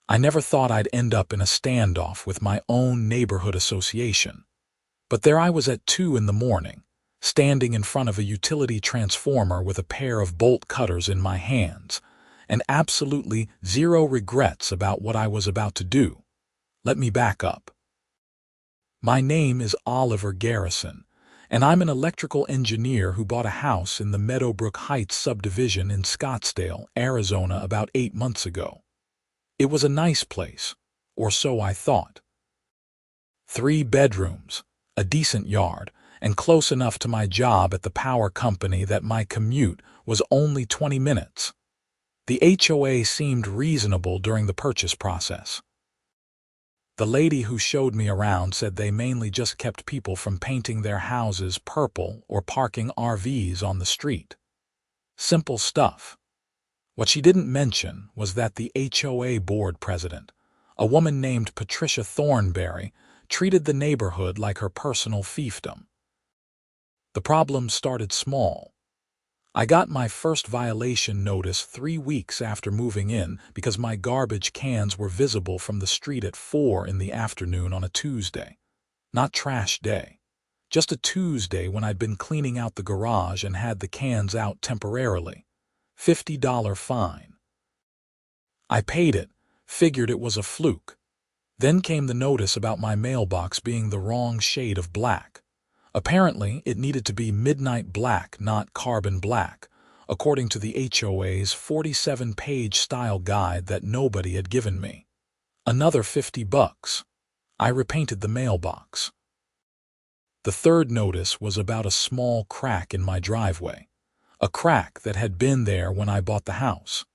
I never thought I'd end up in a standoff with my own neighborhood association. But there I was at 2 in the morning, standing in front of a utility transformer with a pair of bolt cutters in my hands, and absolutely zero regrets about what I was about to do. Let me back up. My name is Oliver Garrison, and I'm an electrical engineer who bought a house in the Meadowbrook Heights subdivision in Scottsdale, Arizona about 8 months ago. It was a nice place, or so I thought. 3 bedrooms, a decent yard, and close enough to my job at the power company that my commute was only 20 minutes. The HOA seemed reasonable during the purchase process. The lady who showed me around said they mainly just kept people from painting their houses purple or parking RVs on the street. Simple stuff. What she didn't mention was that the HOA board president, a woman named Patricia Thornberry, treated the neighborhood like her personal fiefdom. The problem started small. I got my first violation notice 3 weeks after moving in because my garbage cans were visible from the street at 4 in the afternoon on a Tuesday. Not trash day. Just a Tuesday when I'd been cleaning out the garage and had the cans out temporarily. $50 fine. I paid it, figured it was a fluke. Then came the notice about my mailbox being the wrong shade of black. Apparently, it needed to be midnight black, not carbon black, according to the HOA's 47-page style guide that nobody had given me. Another $50. I repainted the mailbox. The third notice was about a small crack in my driveway, a crack that had been there when I bought the house.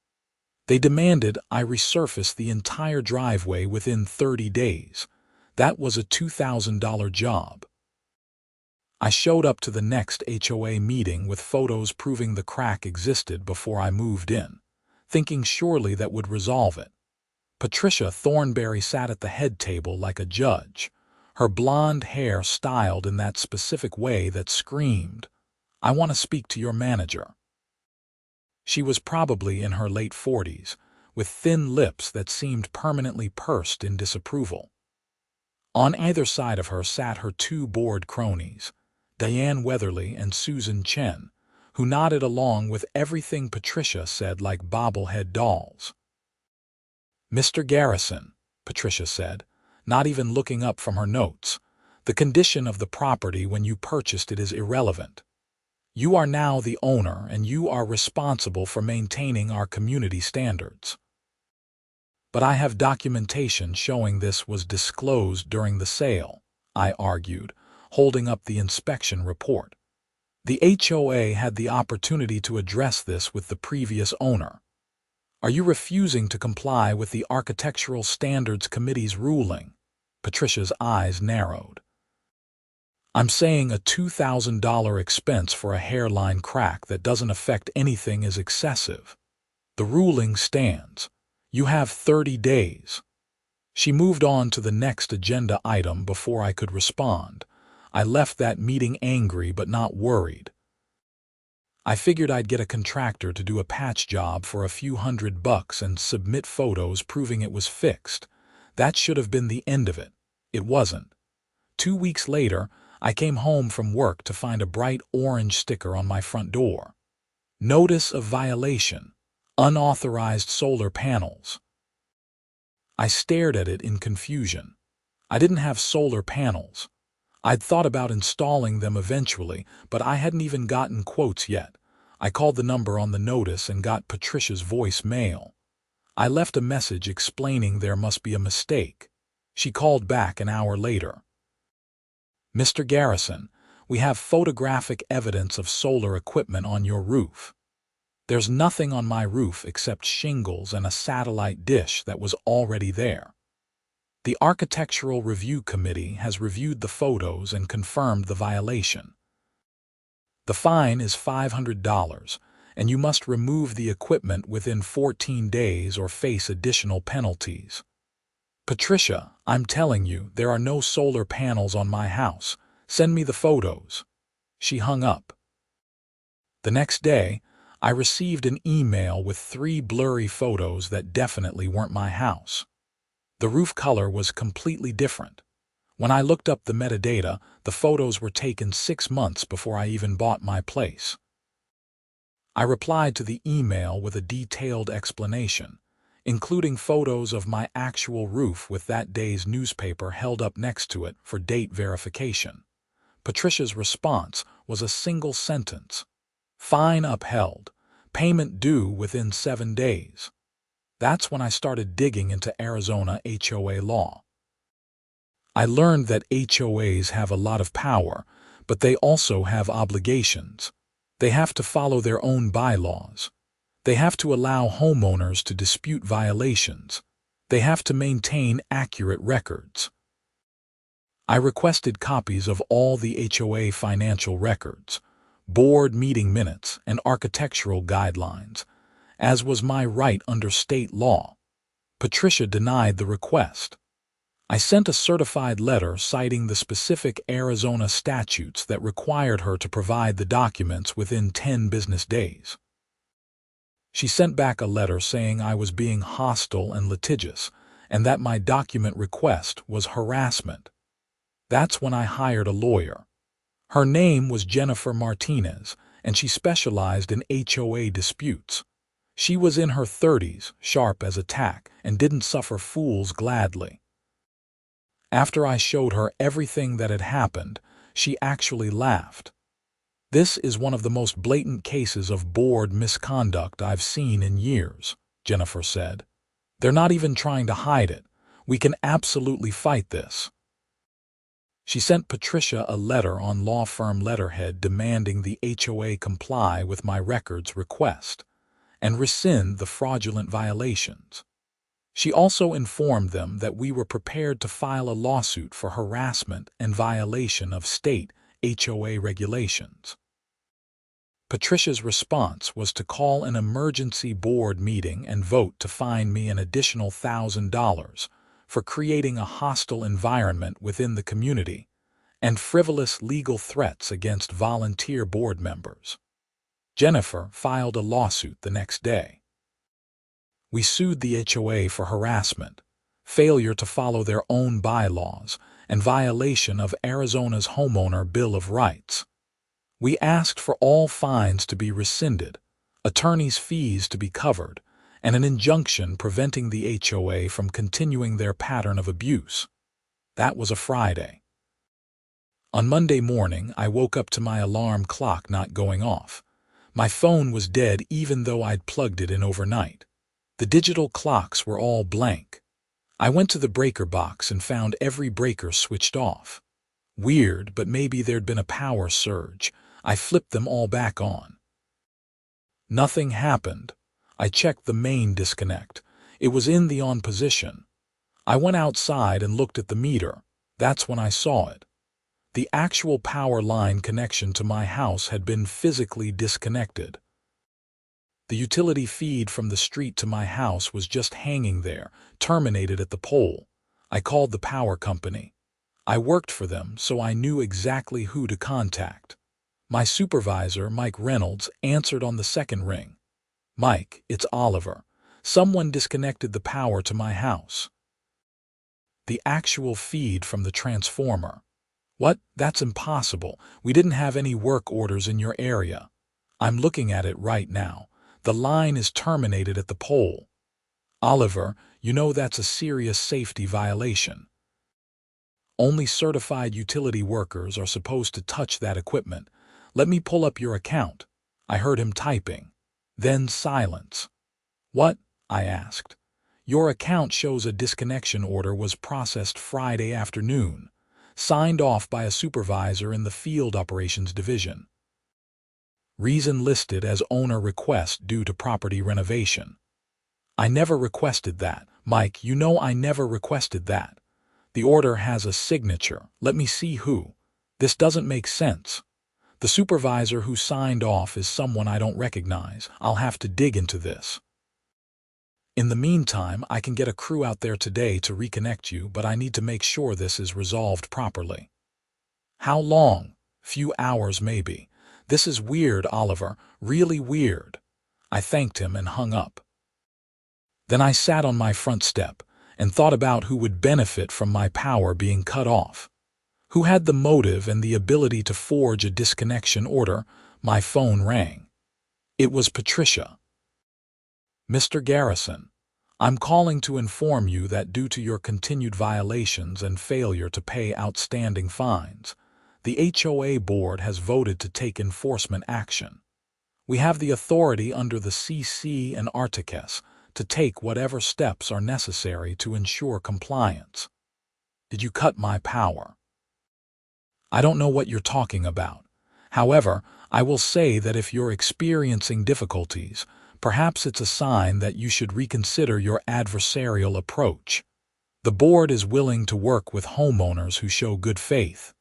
They demanded I resurface the entire driveway within 30 days. That was a $2,000 job. I showed up to the next HOA meeting with photos proving the crack existed before I moved in, thinking surely that would resolve it. Patricia Thornberry sat at the head table like a judge, her blonde hair styled in that specific way that screamed, "I want to speak to your manager." She was probably in her late 40s, with thin lips that seemed permanently pursed in disapproval. On either side of her sat her 2 board cronies, Diane Weatherly and Susan Chen, who nodded along with everything Patricia said like bobblehead dolls. "Mr. Garrison," Patricia said, not even looking up from her notes, "the condition of the property when you purchased it is irrelevant. You are now the owner and you are responsible for maintaining our community standards." "But I have documentation showing this was disclosed during the sale," I argued, holding up the inspection report. "The HOA had the opportunity to address this with the previous owner. Are you refusing to comply with the Architectural Standards Committee's ruling?" Patricia's eyes narrowed. "I'm saying a $2,000 expense for a hairline crack that doesn't affect anything is excessive. The ruling stands. You have 30 days. She moved on to the next agenda item before I could respond. I left that meeting angry but not worried. I figured I'd get a contractor to do a patch job for a few $100 and submit photos proving it was fixed. That should have been the end of it. It wasn't. 2 weeks later, I came home from work to find a bright orange sticker on my front door. Notice of violation. Unauthorized solar panels. I stared at it in confusion. I didn't have solar panels. I'd thought about installing them eventually, but I hadn't even gotten quotes yet. I called the number on the notice and got Patricia's voicemail. I left a message explaining there must be a mistake. She called back an hour later. "Mr. Garrison, we have photographic evidence of solar equipment on your roof." There's nothing on my roof except shingles and a satellite dish that was already there. The Architectural Review Committee has reviewed the photos and confirmed the violation. The fine is $500, and you must remove the equipment within 14 days or face additional penalties. Patricia, I'm telling you, there are no solar panels on my house. Send me the photos. She hung up. The next day, I received an email with 3 blurry photos that definitely weren't my house. The roof color was completely different. When I looked up the metadata, the photos were taken 6 months before I even bought my place. I replied to the email with a detailed explanation, including photos of my actual roof with that day's newspaper held up next to it for date verification. Patricia's response was a single sentence: "Fine upheld. Payment due within 7 days." That's when I started digging into Arizona HOA law. I learned that HOAs have a lot of power, but they also have obligations. They have to follow their own bylaws. They have to allow homeowners to dispute violations. They have to maintain accurate records. I requested copies of all the HOA financial records, board meeting minutes, and architectural guidelines, as was my right under state law. Patricia denied the request. I sent a certified letter citing the specific Arizona statutes that required her to provide the documents within 10 business days. She sent back a letter saying I was being hostile and litigious, and that my document request was harassment. That's when I hired a lawyer. Her name was Jennifer Martinez, and she specialized in HOA disputes. She was in her 30s, sharp as a tack, and didn't suffer fools gladly. After I showed her everything that had happened, she actually laughed. "This is one of the most blatant cases of board misconduct I've seen in years," Jennifer said. "They're not even trying to hide it. We can absolutely fight this." She sent Patricia a letter on law firm letterhead demanding the HOA comply with my records request and rescind the fraudulent violations. She also informed them that we were prepared to file a lawsuit for harassment and violation of state HOA regulations. Patricia's response was to call an emergency board meeting and vote to fine me an additional $1,000 for creating a hostile environment within the community and frivolous legal threats against volunteer board members. Jennifer filed a lawsuit the next day. We sued the HOA for harassment, failure to follow their own bylaws, and violation of Arizona's Homeowner Bill of Rights. We asked for all fines to be rescinded, attorneys' fees to be covered, and an injunction preventing the HOA from continuing their pattern of abuse. That was a Friday. On Monday morning, I woke up to my alarm clock not going off. My phone was dead even though I'd plugged it in overnight. The digital clocks were all blank. I went to the breaker box and found every breaker switched off. Weird, but maybe there'd been a power surge. I flipped them all back on. Nothing happened. I checked the main disconnect. It was in the on position. I went outside and looked at the meter. That's when I saw it. The actual power line connection to my house had been physically disconnected. The utility feed from the street to my house was just hanging there, terminated at the pole. I called the power company. I worked for them, so I knew exactly who to contact. My supervisor, Mike Reynolds, answered on the second ring. "Mike, it's Oliver. Someone disconnected the power to my house." The actual feed from the transformer. "What? That's impossible. We didn't have any work orders in your area." "I'm looking at it right now. The line is terminated at the pole." "Oliver, you know that's a serious safety violation. Only certified utility workers are supposed to touch that equipment. Let me pull up your account." I heard him typing. Then silence. "What?" I asked. "Your account shows a disconnection order was processed Friday afternoon, signed off by a supervisor in the Field Operations Division. Reason listed as owner request due to property renovation." "I never requested that. Mike, you know I never requested that. The order has a signature. Let me see who. This doesn't make sense. The supervisor who signed off is someone I don't recognize. I'll have to dig into this. In the meantime, I can get a crew out there today to reconnect you, but I need to make sure this is resolved properly." "How long?" "Few hours, maybe." "This is weird, Oliver. Really weird." I thanked him and hung up. Then I sat on my front step, and thought about who would benefit from my power being cut off. Who had the motive and the ability to forge a disconnection order? My phone rang. It was Patricia. "Mr. Garrison, I'm calling to inform you that due to your continued violations and failure to pay outstanding fines, the HOA board has voted to take enforcement action. We have the authority under the CC and Articus to take whatever steps are necessary to ensure compliance." Did you cut my power? I don't know what you're talking about. However, I will say that if you're experiencing difficulties, perhaps it's a sign that you should reconsider your adversarial approach. The board is willing to work with homeowners who show good faith.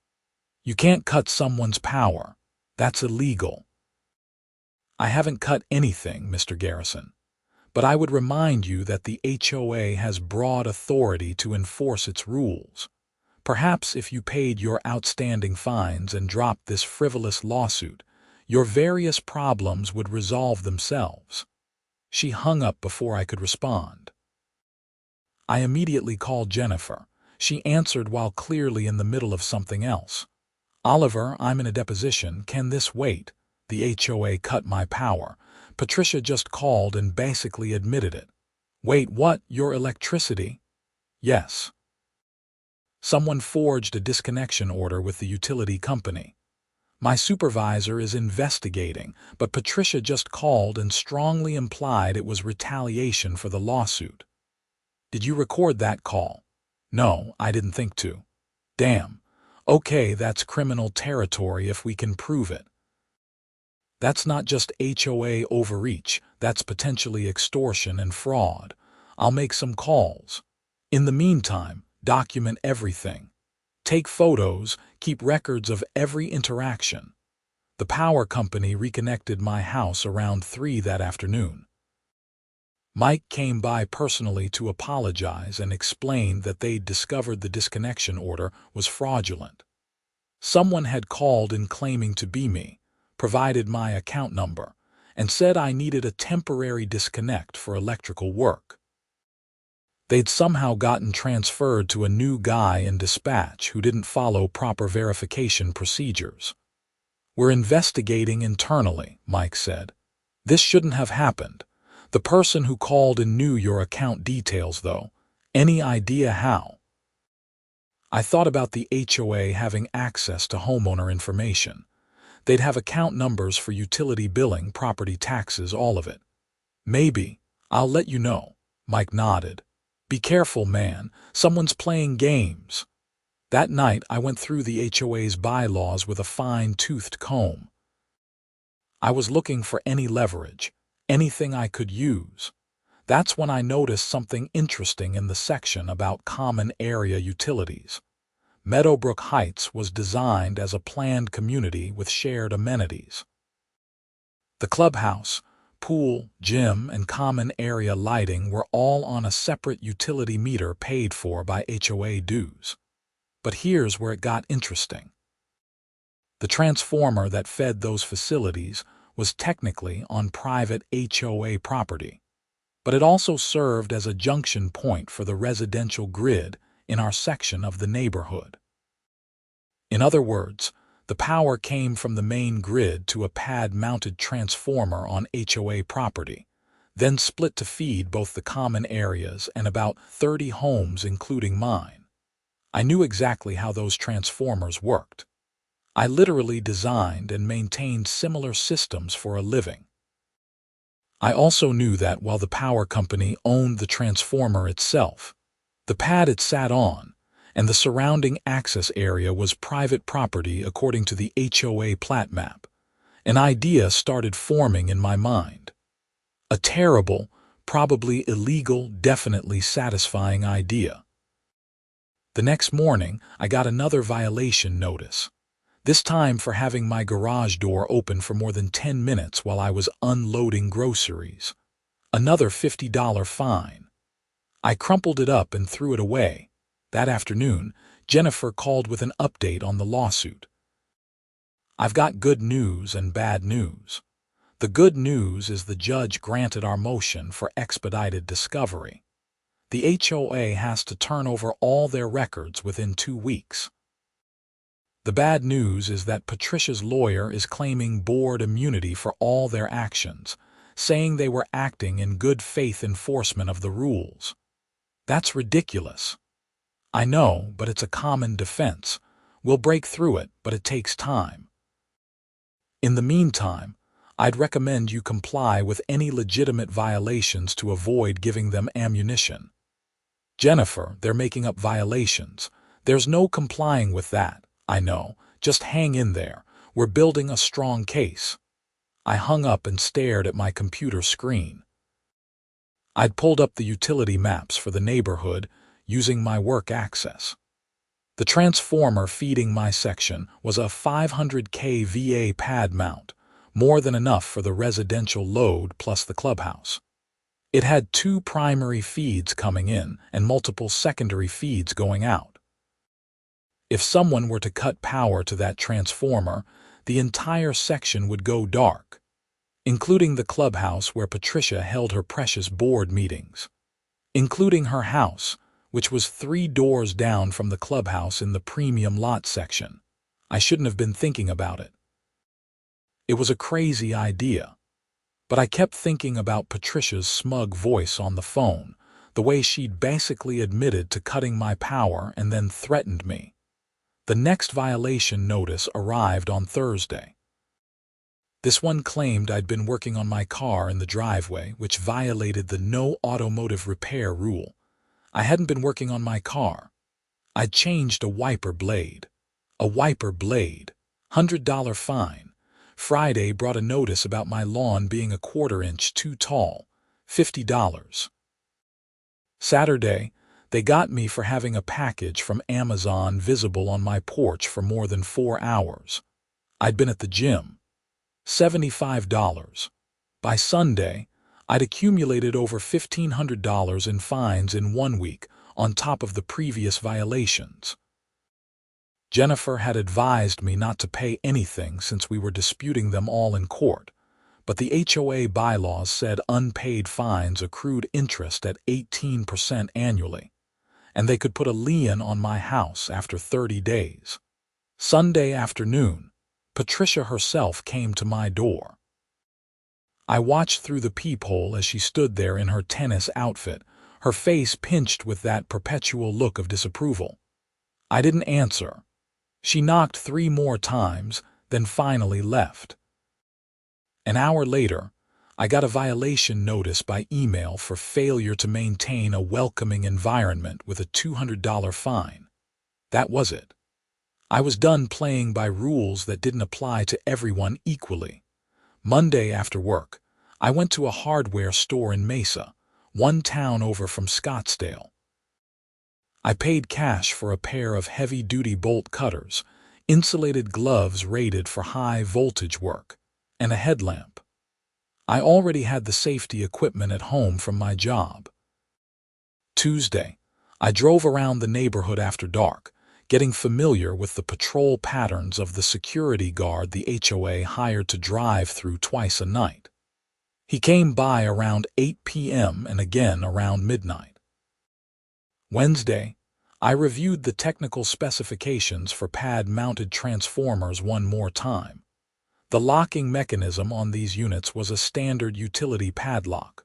You can't cut someone's power. That's illegal. I haven't cut anything, Mr. Garrison, but I would remind you that the HOA has broad authority to enforce its rules. Perhaps if you paid your outstanding fines and dropped this frivolous lawsuit, your various problems would resolve themselves. She hung up before I could respond. I immediately called Jennifer. She answered while clearly in the middle of something else. "Oliver, I'm in a deposition. Can this wait? The HOA cut my power. Patricia just called and basically admitted it." "Wait, what? Your electricity?" "Yes. Someone forged a disconnection order with the utility company. My supervisor is investigating, but Patricia just called and strongly implied it was retaliation for the lawsuit." "Did you record that call?" "No, I didn't think to." "Damn. Okay, that's criminal territory if we can prove it." "That's not just HOA overreach, that's potentially extortion and fraud. I'll make some calls. In the meantime, document everything. Take photos, keep records of every interaction. The power company reconnected my house around 3 that afternoon. Mike came by personally to apologize and explained that they'd discovered the disconnection order was fraudulent. Someone had called in claiming to be me, provided my account number, and said I needed a temporary disconnect for electrical work. They'd somehow gotten transferred to a new guy in dispatch who didn't follow proper verification procedures. "We're investigating internally," Mike said. "This shouldn't have happened. The person who called and knew your account details, though. Any idea how?" I thought about the HOA having access to homeowner information. They'd have account numbers for utility billing, property taxes, all of it. "Maybe. I'll let you know," Mike nodded. "Be careful, man. Someone's playing games." That night, I went through the HOA's bylaws with a fine-toothed comb. I was looking for any leverage, anything I could use. That's when I noticed something interesting in the section about common area utilities. Meadowbrook Heights was designed as a planned community with shared amenities. The clubhouse, pool, gym, and common area lighting were all on a separate utility meter paid for by HOA dues. But here's where it got interesting. The transformer that fed those facilities was technically on private HOA property, but it also served as a junction point for the residential grid in our section of the neighborhood. In other words, the power came from the main grid to a pad-mounted transformer on HOA property, then split to feed both the common areas and about 30 homes including mine. I knew exactly how those transformers worked. I literally designed and maintained similar systems for a living. I also knew that while the power company owned the transformer itself, the pad it sat on, and the surrounding access area was private property according to the HOA plat map, an idea started forming in my mind. A terrible, probably illegal, definitely satisfying idea. The next morning, I got another violation notice, this time for having my garage door open for more than 10 minutes while I was unloading groceries. Another $50 fine. I crumpled it up and threw it away. That afternoon, Jennifer called with an update on the lawsuit. I've got good news and bad news. The good news is the judge granted our motion for expedited discovery. The HOA has to turn over all their records within 2 weeks. The bad news is that Patricia's lawyer is claiming board immunity for all their actions, saying they were acting in good faith enforcement of the rules. That's ridiculous. I know, but it's a common defense. We'll break through it, but it takes time. In the meantime, I'd recommend you comply with any legitimate violations to avoid giving them ammunition. Jennifer, they're making up violations. There's no complying with that. I know. Just hang in there. We're building a strong case. I hung up and stared at my computer screen. I'd pulled up the utility maps for the neighborhood using my work access. The transformer feeding my section was a 500 kVA pad mount, more than enough for the residential load plus the clubhouse. It had 2 primary feeds coming in and multiple secondary feeds going out. If someone were to cut power to that transformer, the entire section would go dark, including the clubhouse where Patricia held her precious board meetings, including her house, which was 3 doors down from the clubhouse in the premium lot section. I shouldn't have been thinking about it. It was a crazy idea, but I kept thinking about Patricia's smug voice on the phone, the way she'd basically admitted to cutting my power and then threatened me. The next violation notice arrived on Thursday. This one claimed I'd been working on my car in the driveway, which violated the no automotive repair rule. I hadn't been working on my car. I'd changed a wiper blade. A wiper blade. $100 fine. Friday brought a notice about my lawn being a 1/4 inch too tall. $50. Saturday, they got me for having a package from Amazon visible on my porch for more than 4 hours. I'd been at the gym. $75. By Sunday, I'd accumulated over $1,500 in fines in 1 week, on top of the previous violations. Jennifer had advised me not to pay anything since we were disputing them all in court, but the HOA bylaws said unpaid fines accrued interest at 18% annually, and they could put a lien on my house after 30 days. Sunday afternoon, Patricia herself came to my door. I watched through the peephole as she stood there in her tennis outfit, her face pinched with that perpetual look of disapproval. I didn't answer. She knocked 3 more times, then finally left. An hour later, I got a violation notice by email for failure to maintain a welcoming environment with a $200 fine. That was it. I was done playing by rules that didn't apply to everyone equally. Monday after work, I went to a hardware store in Mesa, 1 town over from Scottsdale. I paid cash for a pair of heavy-duty bolt cutters, insulated gloves rated for high-voltage work, and a headlamp. I already had the safety equipment at home from my job. Tuesday, I drove around the neighborhood after dark, getting familiar with the patrol patterns of the security guard the HOA hired to drive through twice a night. He came by around 8 p.m. and again around midnight. Wednesday, I reviewed the technical specifications for pad-mounted transformers one more time. The locking mechanism on these units was a standard utility padlock.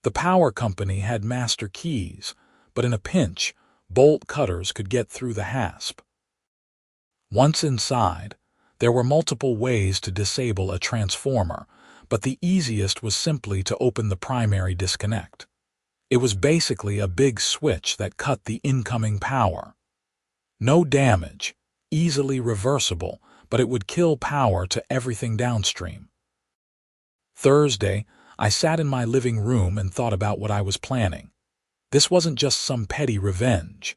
The power company had master keys, but in a pinch, bolt cutters could get through the hasp. Once inside, there were multiple ways to disable a transformer, but the easiest was simply to open the primary disconnect. It was basically a big switch that cut the incoming power. No damage, easily reversible, but it would kill power to everything downstream. Thursday, I sat in my living room and thought about what I was planning. This wasn't just some petty revenge.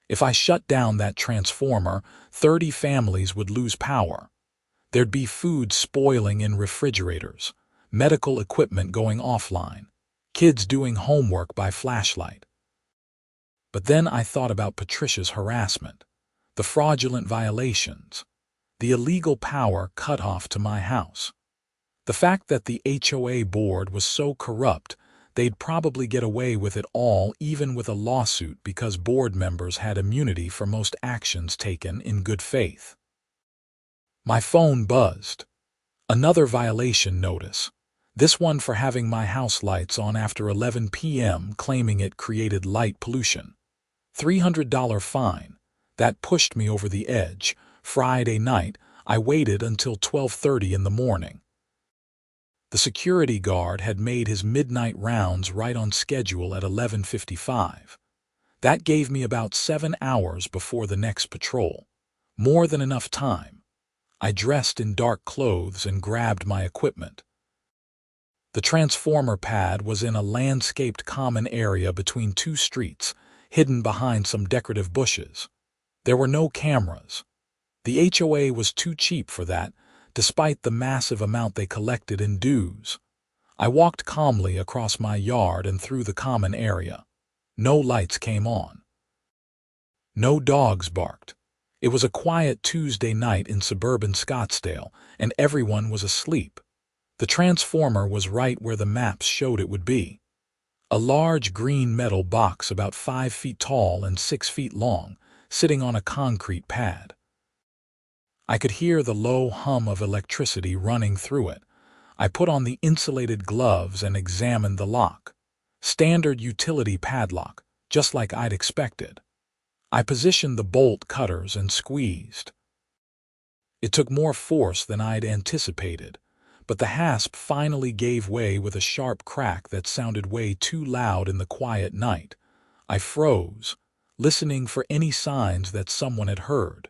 If I shut down that transformer, 30 families would lose power. There'd be food spoiling in refrigerators, medical equipment going offline, kids doing homework by flashlight. But then I thought about Patricia's harassment, the fraudulent violations, the illegal power cut off to my house. The fact that the HOA board was so corrupt, they'd probably get away with it all, even with a lawsuit, because board members had immunity for most actions taken in good faith. My phone buzzed. Another violation notice. This one for having my house lights on after 11 p.m., claiming it created light pollution. $300 fine. That pushed me over the edge. Friday night, I waited until 12:30 in the morning. The security guard had made his midnight rounds right on schedule at 11:55. That gave me about 7 hours before the next patrol. More than enough time. I dressed in dark clothes and grabbed my equipment. The transformer pad was in a landscaped common area between two streets, hidden behind some decorative bushes. There were no cameras. The HOA was too cheap for that, despite the massive amount they collected in dues. I walked calmly across my yard and through the common area. No lights came on. No dogs barked. It was a quiet Tuesday night in suburban Scottsdale, and everyone was asleep. The transformer was right where the maps showed it would be. A large green metal box about 5 feet tall and 6 feet long, sitting on a concrete pad. I could hear the low hum of electricity running through it. I put on the insulated gloves and examined the lock. Standard utility padlock, just like I'd expected. I positioned the bolt cutters and squeezed. It took more force than I'd anticipated, but the hasp finally gave way with a sharp crack that sounded way too loud in the quiet night. I froze, listening for any signs that someone had heard.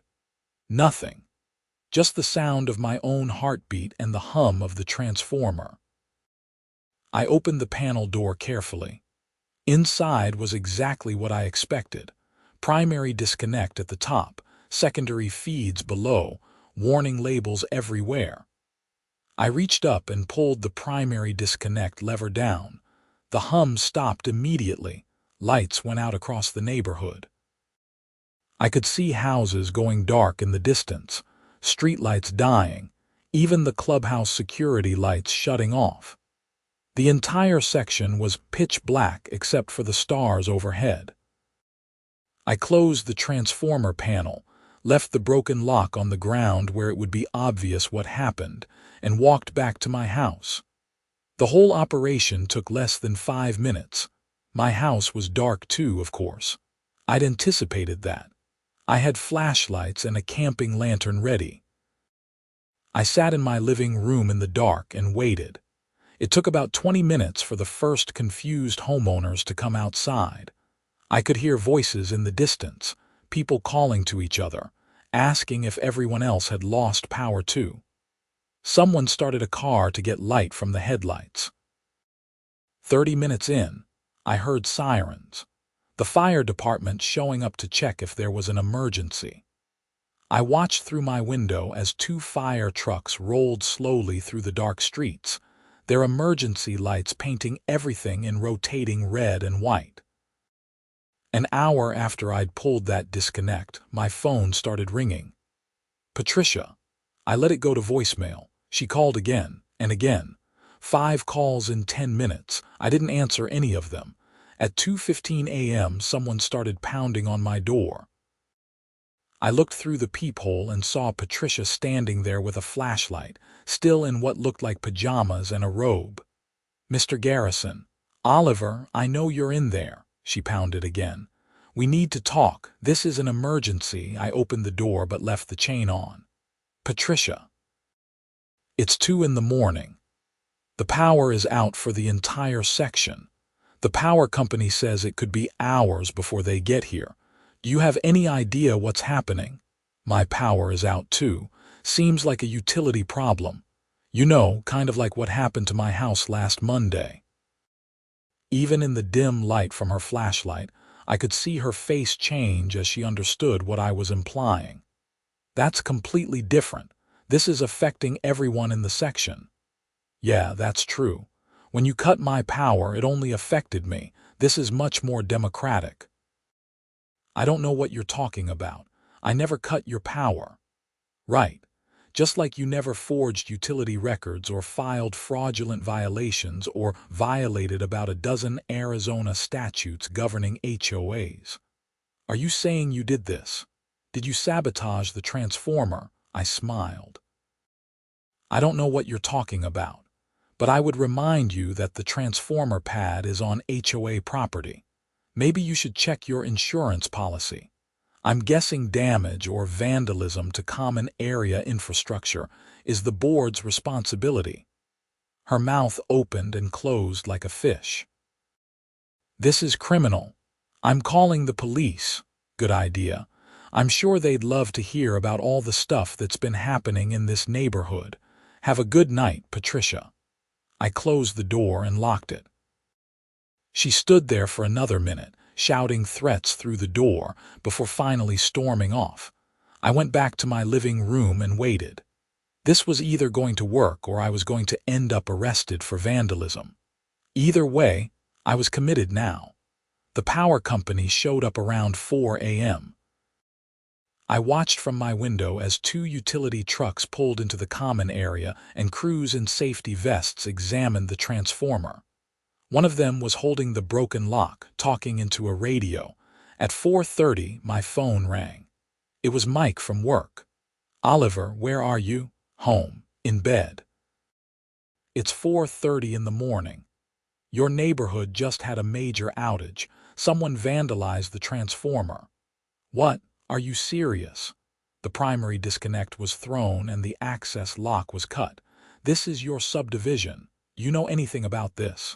Nothing. Just the sound of my own heartbeat and the hum of the transformer. I opened the panel door carefully. Inside was exactly what I expected. Primary disconnect at the top, secondary feeds below, warning labels everywhere. I reached up and pulled the primary disconnect lever down. The hum stopped immediately. Lights went out across the neighborhood. I could see houses going dark in the distance, streetlights dying, even the clubhouse security lights shutting off. The entire section was pitch black except for the stars overhead. I closed the transformer panel, left the broken lock on the ground where it would be obvious what happened, and walked back to my house. The whole operation took less than 5 minutes. My house was dark too, of course. I'd anticipated that. I had flashlights and a camping lantern ready. I sat in my living room in the dark and waited. It took about 20 minutes for the first confused homeowners to come outside. I could hear voices in the distance, people calling to each other, asking if everyone else had lost power too. Someone started a car to get light from the headlights. 30 minutes in, I heard sirens. The fire department showing up to check if there was an emergency. I watched through my window as 2 fire trucks rolled slowly through the dark streets, their emergency lights painting everything in rotating red and white. An hour after I'd pulled that disconnect, my phone started ringing. Patricia. I let it go to voicemail. She called again and again. 5 calls in 10 minutes. I didn't answer any of them. At 2:15 a.m., someone started pounding on my door. I looked through the peephole and saw Patricia standing there with a flashlight, still in what looked like pajamas and a robe. Mr. Garrison. Oliver, I know you're in there, she pounded again. We need to talk. This is an emergency. I opened the door but left the chain on. Patricia. It's 2 in the morning. The power is out for the entire section. The power company says it could be hours before they get here. Do you have any idea what's happening? My power is out too. Seems like a utility problem. You know, kind of like what happened to my house last Monday. Even in the dim light from her flashlight, I could see her face change as she understood what I was implying. That's completely different. This is affecting everyone in the section. Yeah, that's true. When you cut my power, it only affected me. This is much more democratic. I don't know what you're talking about. I never cut your power. Right. just like you never forged utility records or filed fraudulent violations or violated about a dozen Arizona statutes governing HOAs. Are you saying you did this? Did you sabotage the transformer? I smiled. I don't know what you're talking about, but I would remind you that the transformer pad is on HOA property. Maybe you should check your insurance policy. I'm guessing damage or vandalism to common area infrastructure is the board's responsibility. Her mouth opened and closed like a fish. This is criminal. I'm calling the police. Good idea. I'm sure they'd love to hear about all the stuff that's been happening in this neighborhood. Have a good night, Patricia. I closed the door and locked it. She stood there for another minute, shouting threats through the door before finally storming off. I went back to my living room and waited. This was either going to work or I was going to end up arrested for vandalism. Either way, I was committed now. The power company showed up around 4 a.m. I watched from my window as 2 utility trucks pulled into the common area and crews in safety vests examined the transformer. One of them was holding the broken lock, talking into a radio. At 4:30, my phone rang. It was Mike from work. "Oliver, where are you?" "Home. In bed." "It's 4:30 in the morning. Your neighborhood just had a major outage. Someone vandalized the transformer." "What? Are you serious?" The primary disconnect was thrown and the access lock was cut. "This is your subdivision. You know anything about this?"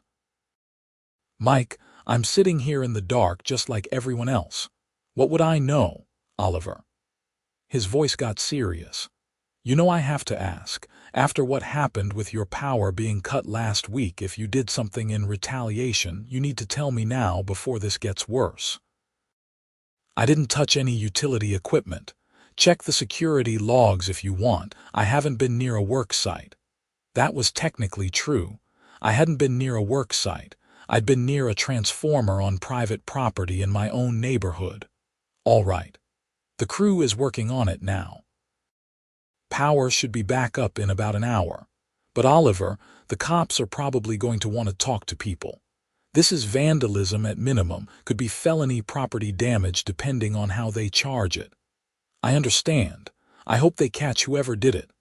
"Mike, I'm sitting here in the dark just like everyone else. What would I know, Oliver?" His voice got serious. "You know I have to ask, after what happened with your power being cut last week, if you did something in retaliation, you need to tell me now before this gets worse." "I didn't touch any utility equipment. Check the security logs if you want. I haven't been near a work site." That was technically true. I hadn't been near a work site. I'd been near a transformer on private property in my own neighborhood. "All right. The crew is working on it now. Power should be back up in about an hour. But Oliver, the cops are probably going to want to talk to people. This is vandalism at minimum, could be felony property damage depending on how they charge it." "I understand. I hope they catch whoever did it."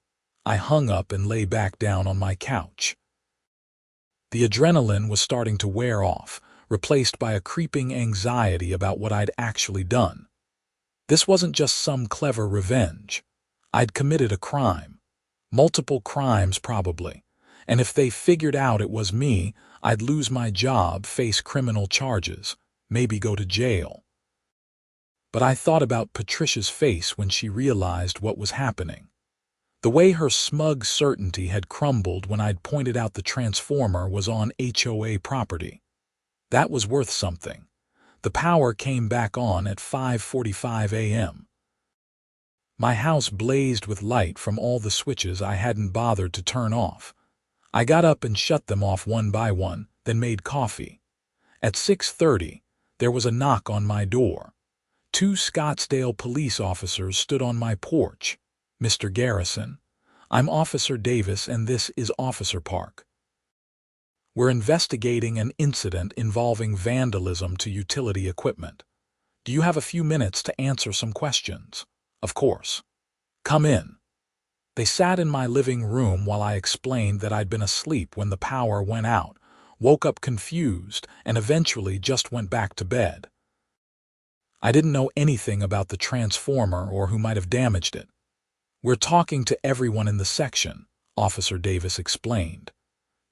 I hung up and lay back down on my couch. The adrenaline was starting to wear off, replaced by a creeping anxiety about what I'd actually done. This wasn't just some clever revenge. I'd committed a crime. Multiple crimes, probably. And if they figured out it was me, I'd lose my job, face criminal charges, maybe go to jail. But I thought about Patricia's face when she realized what was happening. The way her smug certainty had crumbled when I'd pointed out the transformer was on HOA property. That was worth something. The power came back on at 5:45 a.m. My house blazed with light from all the switches I hadn't bothered to turn off. I got up and shut them off one by one, then made coffee. At 6:30, there was a knock on my door. 2 Scottsdale police officers stood on my porch. "Mr. Garrison, I'm Officer Davis and this is Officer Park. We're investigating an incident involving vandalism to utility equipment. Do you have a few minutes to answer some questions?" "Of course." "Come in." They sat in my living room while I explained that I'd been asleep when the power went out, woke up confused, and eventually just went back to bed. I didn't know anything about the transformer or who might have damaged it. "We're talking to everyone in the section," Officer Davis explained.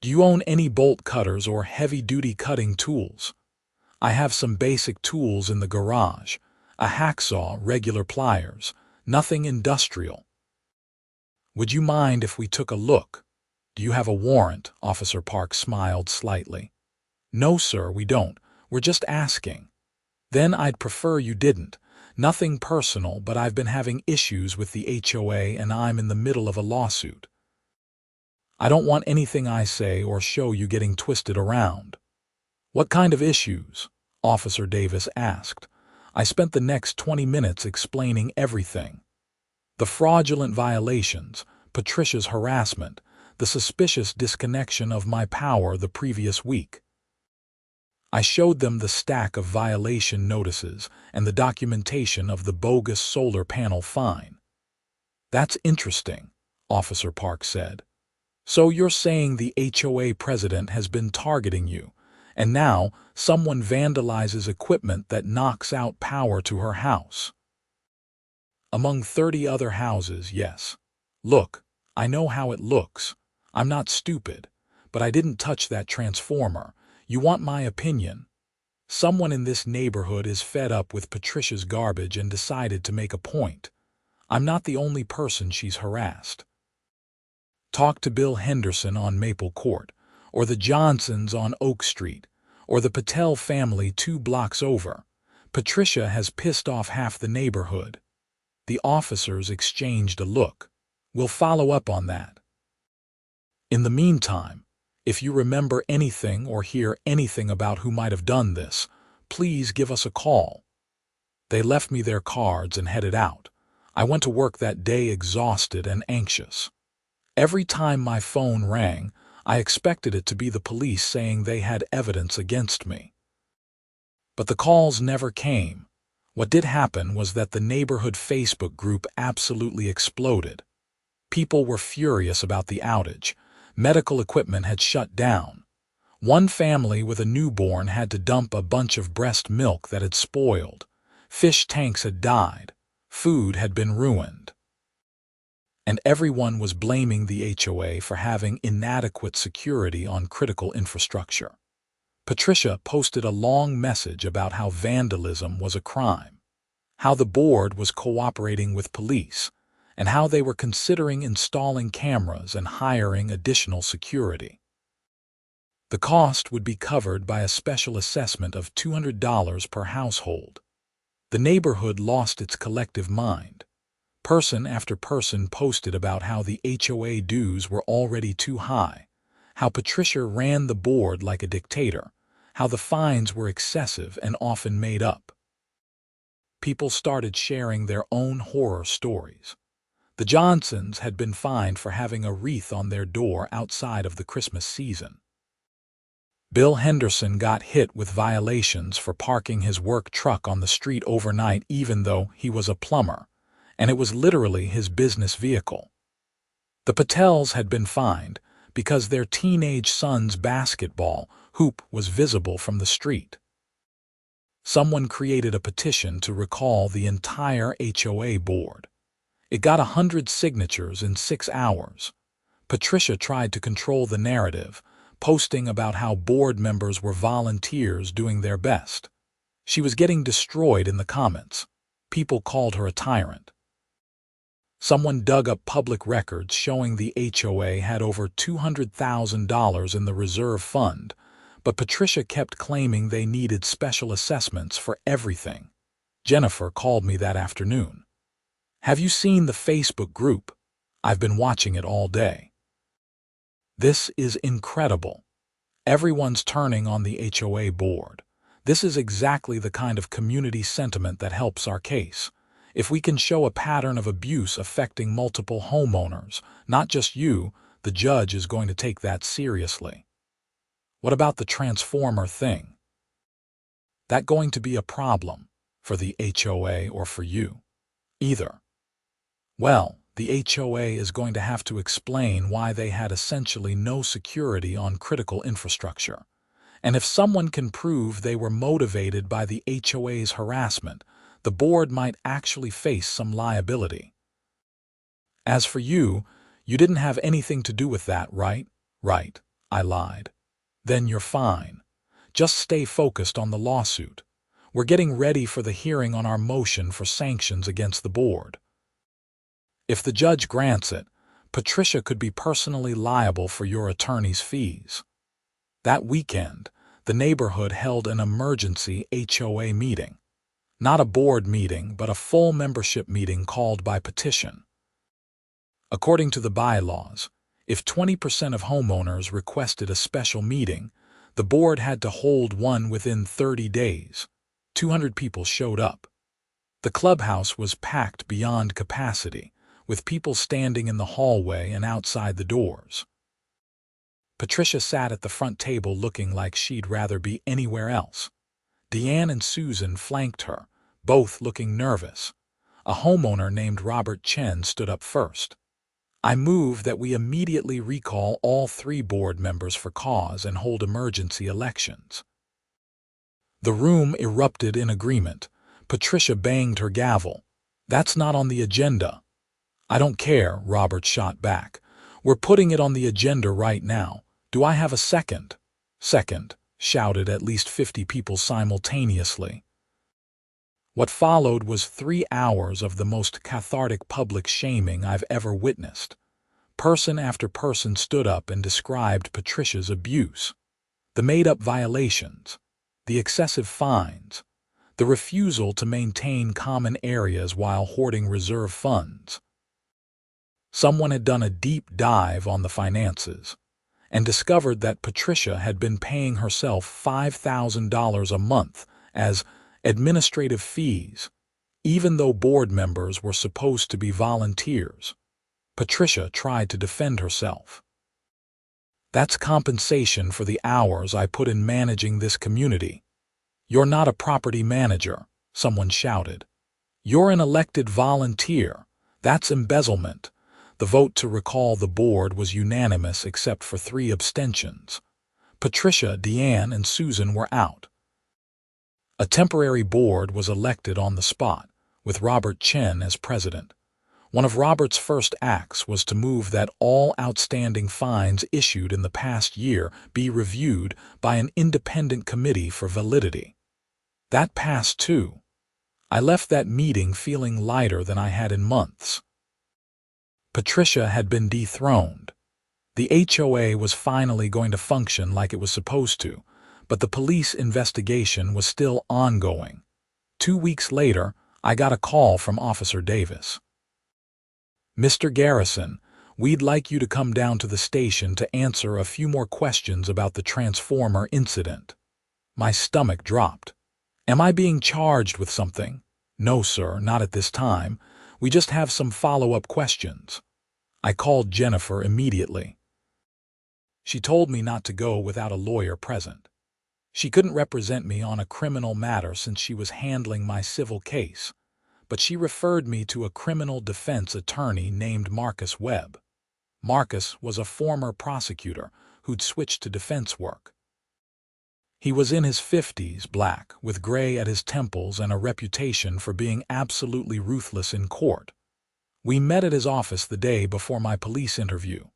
"Do you own any bolt cutters or heavy-duty cutting tools?" "I have some basic tools in the garage. A hacksaw, regular pliers, nothing industrial." "Would you mind if we took a look?" "Do you have a warrant?" Officer Park smiled slightly. "No, sir, we don't. We're just asking." "Then I'd prefer you didn't. Nothing personal, but I've been having issues with the HOA and I'm in the middle of a lawsuit." "I don't want anything I say or show you getting twisted around." "What kind of issues?" Officer Davis asked. I spent the next 20 minutes explaining everything. The fraudulent violations, Patricia's harassment, the suspicious disconnection of my power the previous week. I showed them the stack of violation notices and the documentation of the bogus solar panel fine. "That's interesting," Officer Park said. "So you're saying the HOA president has been targeting you, and now someone vandalizes equipment that knocks out power to her house?" "Among 30 other houses, yes. Look, I know how it looks. I'm not stupid, but I didn't touch that transformer. You want my opinion? Someone in this neighborhood is fed up with Patricia's garbage and decided to make a point. I'm not the only person she's harassed. Talk to Bill Henderson on Maple Court, or the Johnsons on Oak Street, or the Patel family 2 blocks over. Patricia has pissed off half the neighborhood." The officers exchanged a look. "We'll follow up on that. In the meantime, if you remember anything or hear anything about who might have done this, please give us a call." They left me their cards and headed out. I went to work that day exhausted and anxious. Every time my phone rang, I expected it to be the police saying they had evidence against me. But the calls never came. What did happen was that the neighborhood Facebook group absolutely exploded. People were furious about the outage. Medical equipment had shut down. One family with a newborn had to dump a bunch of breast milk that had spoiled. Fish tanks had died. Food had been ruined. And everyone was blaming the HOA for having inadequate security on critical infrastructure. Patricia posted a long message about how vandalism was a crime, how the board was cooperating with police, and how they were considering installing cameras and hiring additional security. The cost would be covered by a special assessment of $200 per household. The neighborhood lost its collective mind. Person after person posted about how the HOA dues were already too high, how Patricia ran the board like a dictator, how the fines were excessive and often made up. People started sharing their own horror stories. The Johnsons had been fined for having a wreath on their door outside of the Christmas season. Bill Henderson got hit with violations for parking his work truck on the street overnight even though he was a plumber, and it was literally his business vehicle. The Patels had been fined because their teenage son's basketball hoop was visible from the street. Someone created a petition to recall the entire HOA board. It got 100 signatures in 6 hours. Patricia tried to control the narrative, posting about how board members were volunteers doing their best. She was getting destroyed in the comments. People called her a tyrant. Someone dug up public records showing the HOA had over $200,000 in the reserve fund, but Patricia kept claiming they needed special assessments for everything. Jennifer called me that afternoon. "Have you seen the Facebook group? I've been watching it all day. This is incredible. Everyone's turning on the HOA board. This is exactly the kind of community sentiment that helps our case. If we can show a pattern of abuse affecting multiple homeowners, not just you, the judge is going to take that seriously." "What about the transformer thing? That going to be a problem for the HOA or for you?" "Either." "Well, the HOA is going to have to explain why they had essentially no security on critical infrastructure. And if someone can prove they were motivated by the HOA's harassment, the board might actually face some liability." "As for you, you didn't have anything to do with that, right?" "Right," I lied. "Then you're fine. Just stay focused on the lawsuit. We're getting ready for the hearing on our motion for sanctions against the board. If the judge grants it, Patricia could be personally liable for your attorney's fees." That weekend, the neighborhood held an emergency HOA meeting. Not a board meeting, but a full membership meeting called by petition. According to the bylaws, if 20% of homeowners requested a special meeting, the board had to hold one within 30 days. 200 people showed up. The clubhouse was packed beyond capacity, with people standing in the hallway and outside the doors. Patricia sat at the front table looking like she'd rather be anywhere else. Deanne and Susan flanked her, both looking nervous. A homeowner named Robert Chen stood up first. I move that we immediately recall all 3 board members for cause and hold emergency elections. The room erupted in agreement. Patricia banged her gavel. That's not on the agenda. I don't care, Robert shot back. We're putting it on the agenda right now. Do I have a second? Second, shouted at least 50 people simultaneously. What followed was 3 hours of the most cathartic public shaming I've ever witnessed. Person after person stood up and described Patricia's abuse. The made-up violations, the excessive fines, the refusal to maintain common areas while hoarding reserve funds. Someone had done a deep dive on the finances and discovered that Patricia had been paying herself $5,000 a month as administrative fees, even though board members were supposed to be volunteers. Patricia tried to defend herself. That's compensation for the hours I put in managing this community. You're not a property manager, someone shouted. You're an elected volunteer. That's embezzlement. The vote to recall the board was unanimous except for 3 abstentions. Patricia, Deanne, and Susan were out. A temporary board was elected on the spot, with Robert Chen as president. One of Robert's first acts was to move that all outstanding fines issued in the past year be reviewed by an independent committee for validity. That passed too. I left that meeting feeling lighter than I had in months. Patricia had been dethroned. The HOA was finally going to function like it was supposed to, but the police investigation was still ongoing. 2 weeks later, I got a call from Officer Davis. Mr. Garrison, we'd like you to come down to the station to answer a few more questions about the transformer incident. My stomach dropped. Am I being charged with something? No, sir, not at this time. We just have some follow-up questions. I called Jennifer immediately. She told me not to go without a lawyer present. She couldn't represent me on a criminal matter since she was handling my civil case, but she referred me to a criminal defense attorney named Marcus Webb. Marcus was a former prosecutor who'd switched to defense work. He was in his 50s, black, with gray at his temples and a reputation for being absolutely ruthless in court. We met at his office the day before my police interview.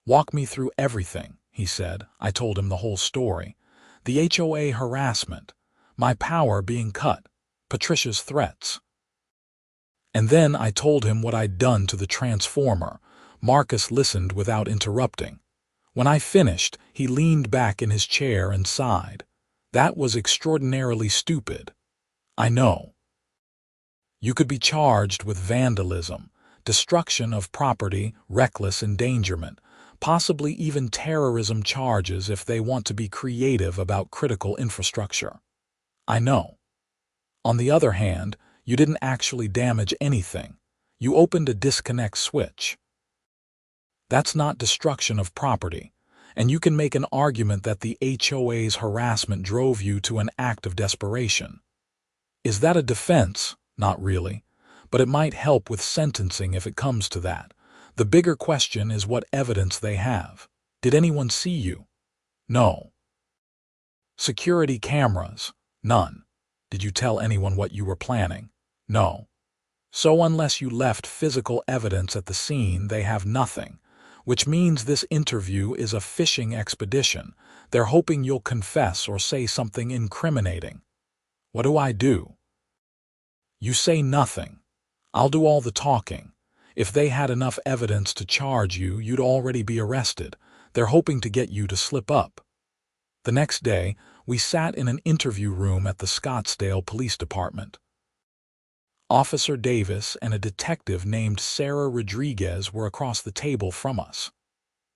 Walk me through everything, he said. I told him the whole story. The HOA harassment, my power being cut, Patricia's threats. And then I told him what I'd done to the transformer. Marcus listened without interrupting. When I finished, he leaned back in his chair and sighed. That was extraordinarily stupid. I know. You could be charged with vandalism, destruction of property, reckless endangerment, possibly even terrorism charges if they want to be creative about critical infrastructure. I know. On the other hand, you didn't actually damage anything. You opened a disconnect switch. That's not destruction of property, and you can make an argument that the HOA's harassment drove you to an act of desperation. Is that a defense? Not really, but it might help with sentencing if it comes to that. The bigger question is what evidence they have. Did anyone see you? No. Security cameras? None. Did you tell anyone what you were planning? No. So unless you left physical evidence at the scene, they have nothing, which means this interview is a fishing expedition. They're hoping you'll confess or say something incriminating. What do I do? You say nothing. I'll do all the talking. If they had enough evidence to charge you, you'd already be arrested. They're hoping to get you to slip up. The next day, we sat in an interview room at the Scottsdale Police Department. Officer Davis and a detective named Sarah Rodriguez were across the table from us.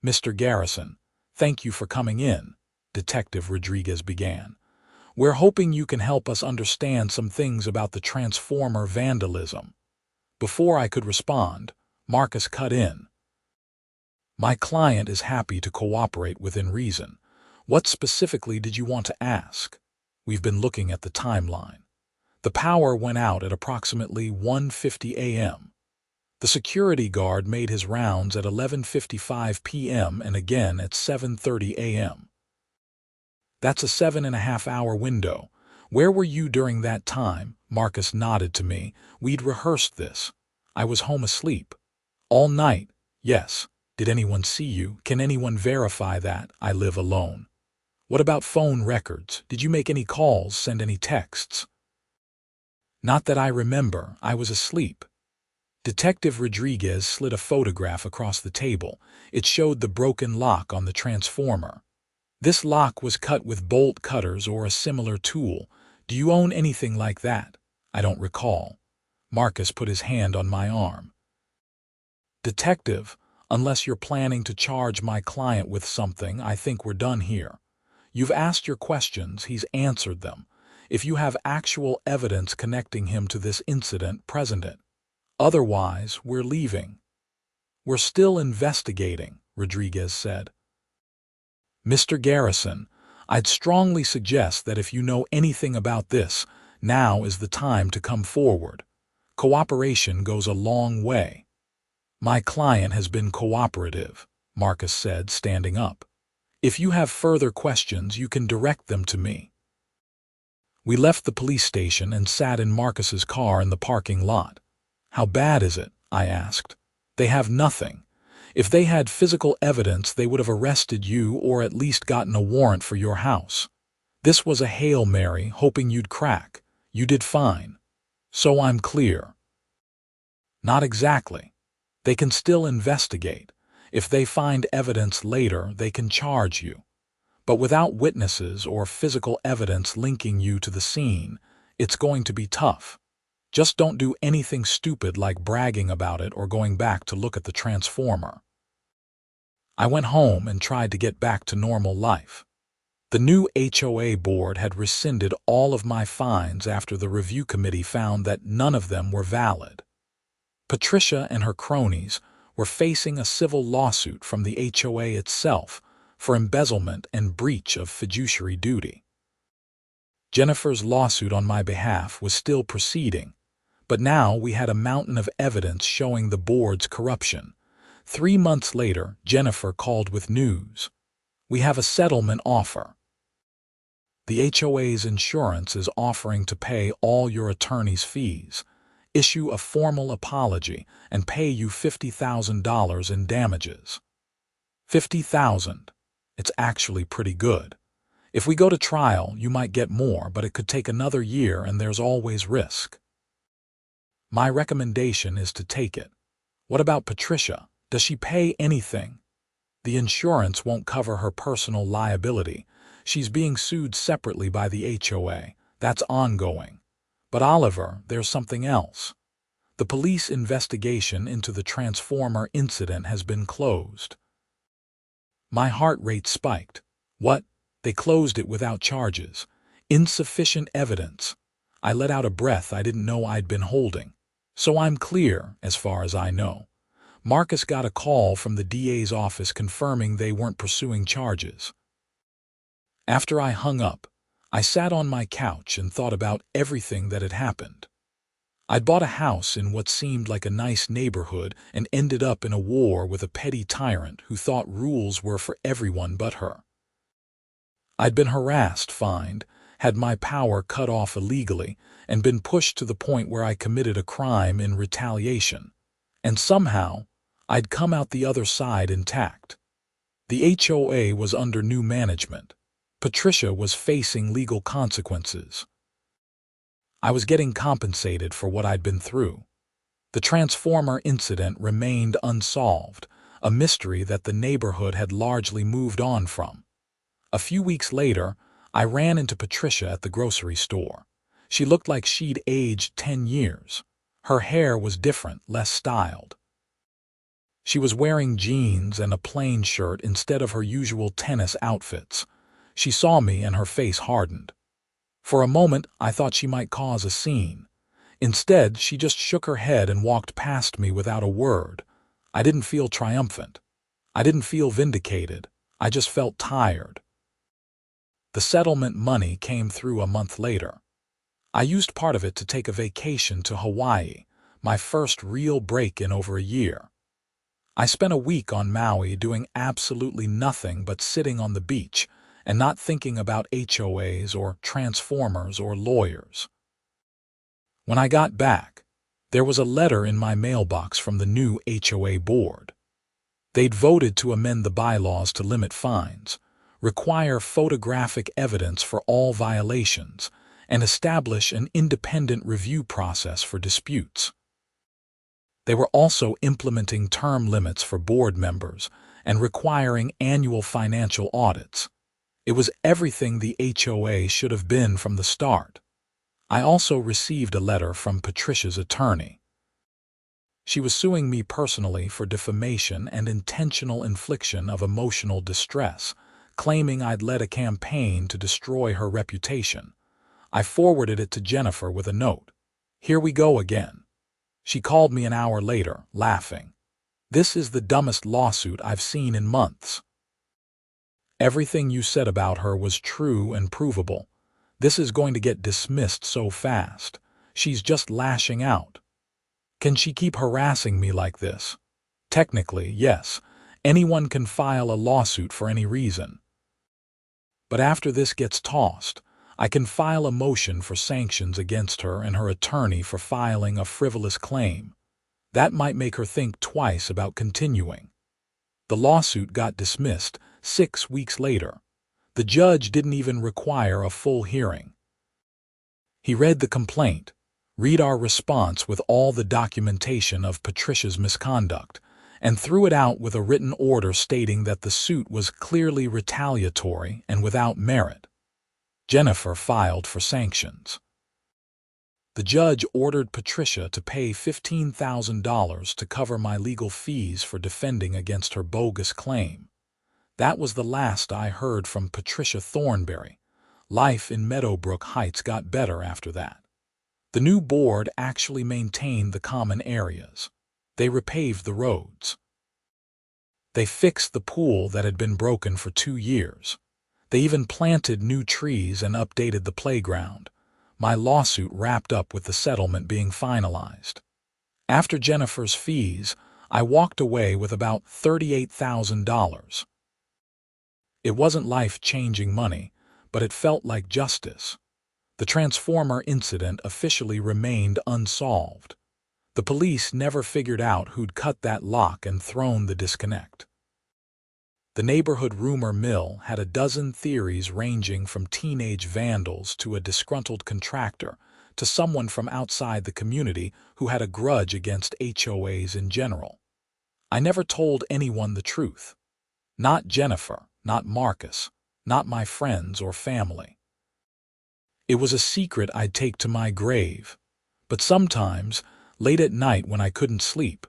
Mr. Garrison, thank you for coming in, Detective Rodriguez began. We're hoping you can help us understand some things about the transformer vandalism. Before I could respond, Marcus cut in. My client is happy to cooperate within reason. What specifically did you want to ask? We've been looking at the timeline. The power went out at approximately 1:50 a.m. The security guard made his rounds at 11:55 p.m. and again at 7:30 a.m. That's a 7.5-hour window. Where were you during that time? Marcus nodded to me. We'd rehearsed this. I was home asleep. All night, yes. Did anyone see you? Can anyone verify that? I live alone. What about phone records? Did you make any calls, send any texts? Not that I remember. I was asleep. Detective Rodriguez slid a photograph across the table. It showed the broken lock on the transformer. This lock was cut with bolt cutters or a similar tool. Do you own anything like that? I don't recall. Marcus put his hand on my arm. Detective, unless you're planning to charge my client with something, I think we're done here. You've asked your questions, he's answered them. If you have actual evidence connecting him to this incident, present it. Otherwise, we're leaving. We're still investigating, Rodriguez said. Mr. Garrison, I'd strongly suggest that if you know anything about this, now is the time to come forward. Cooperation goes a long way. My client has been cooperative, Marcus said, standing up. If you have further questions, you can direct them to me. We left the police station and sat in Marcus's car in the parking lot. How bad is it? I asked. They have nothing. If they had physical evidence, they would have arrested you or at least gotten a warrant for your house. This was a Hail Mary, hoping you'd crack. You did fine. So I'm clear. Not exactly. They can still investigate. If they find evidence later, they can charge you. But without witnesses or physical evidence linking you to the scene, it's going to be tough. Just don't do anything stupid like bragging about it or going back to look at the transformer. I went home and tried to get back to normal life. The new HOA board had rescinded all of my fines after the review committee found that none of them were valid. Patricia and her cronies were facing a civil lawsuit from the HOA itself for embezzlement and breach of fiduciary duty. Jennifer's lawsuit on my behalf was still proceeding, but now we had a mountain of evidence showing the board's corruption. 3 months later, Jennifer called with news. We have a settlement offer. The HOA's insurance is offering to pay all your attorney's fees, issue a formal apology, and pay you $50,000 in damages. $50,000. It's actually pretty good. If we go to trial, you might get more, but it could take another year and there's always risk. My recommendation is to take it. What about Patricia? Does she pay anything? The insurance won't cover her personal liability. She's being sued separately by the HOA. That's ongoing. But Oliver, there's something else. The police investigation into the transformer incident has been closed. My heart rate spiked. What? They closed it without charges. Insufficient evidence. I let out a breath I didn't know I'd been holding. So I'm clear, as far as I know. Marcus got a call from the DA's office confirming they weren't pursuing charges. After I hung up, I sat on my couch and thought about everything that had happened. I'd bought a house in what seemed like a nice neighborhood and ended up in a war with a petty tyrant who thought rules were for everyone but her. I'd been harassed, fined, had my power cut off illegally, and been pushed to the point where I committed a crime in retaliation. And somehow, I'd come out the other side intact. The HOA was under new management. Patricia was facing legal consequences. I was getting compensated for what I'd been through. The transformer incident remained unsolved, a mystery that the neighborhood had largely moved on from. A few weeks later, I ran into Patricia at the grocery store. She looked like she'd aged 10 years. Her hair was different, less styled. She was wearing jeans and a plain shirt instead of her usual tennis outfits. She saw me and her face hardened. For a moment, I thought she might cause a scene. Instead, she just shook her head and walked past me without a word. I didn't feel triumphant. I didn't feel vindicated. I just felt tired. The settlement money came through a month later. I used part of it to take a vacation to Hawaii, my first real break in over a year. I spent a week on Maui doing absolutely nothing but sitting on the beach and not thinking about HOAs or transformers or lawyers. When I got back, there was a letter in my mailbox from the new HOA board. They'd voted to amend the bylaws to limit fines, require photographic evidence for all violations, and establish an independent review process for disputes. They were also implementing term limits for board members and requiring annual financial audits. It was everything the HOA should have been from the start. I also received a letter from Patricia's attorney. She was suing me personally for defamation and intentional infliction of emotional distress, claiming I'd led a campaign to destroy her reputation. I forwarded it to Jennifer with a note. "Here we go again." She called me an hour later, laughing. "This is the dumbest lawsuit I've seen in months. Everything you said about her was true and provable. This is going to get dismissed so fast. She's just lashing out. Can she keep harassing me like this?" Technically, yes. Anyone can file a lawsuit for any reason. But after this gets tossed, I can file a motion for sanctions against her and her attorney for filing a frivolous claim. That might make her think twice about continuing. The lawsuit got dismissed 6 weeks later. The judge didn't even require a full hearing. He read the complaint, read our response with all the documentation of Patricia's misconduct, and threw it out with a written order stating that the suit was clearly retaliatory and without merit. Jennifer filed for sanctions. The judge ordered Patricia to pay $15,000 to cover my legal fees for defending against her bogus claim. That was the last I heard from Patricia Thornberry. Life in Meadowbrook Heights got better after that. The new board actually maintained the common areas. They repaved the roads. They fixed the pool that had been broken for 2 years. They even planted new trees and updated the playground. My lawsuit wrapped up with the settlement being finalized. After Jennifer's fees, I walked away with about $38,000. It wasn't life-changing money, but it felt like justice. The transformer incident officially remained unsolved. The police never figured out who'd cut that lock and thrown the disconnect. The neighborhood rumor mill had a dozen theories ranging from teenage vandals to a disgruntled contractor to someone from outside the community who had a grudge against HOAs in general. I never told anyone the truth. Not Jennifer, not Marcus, not my friends or family. It was a secret I'd take to my grave. But sometimes, late at night when I couldn't sleep,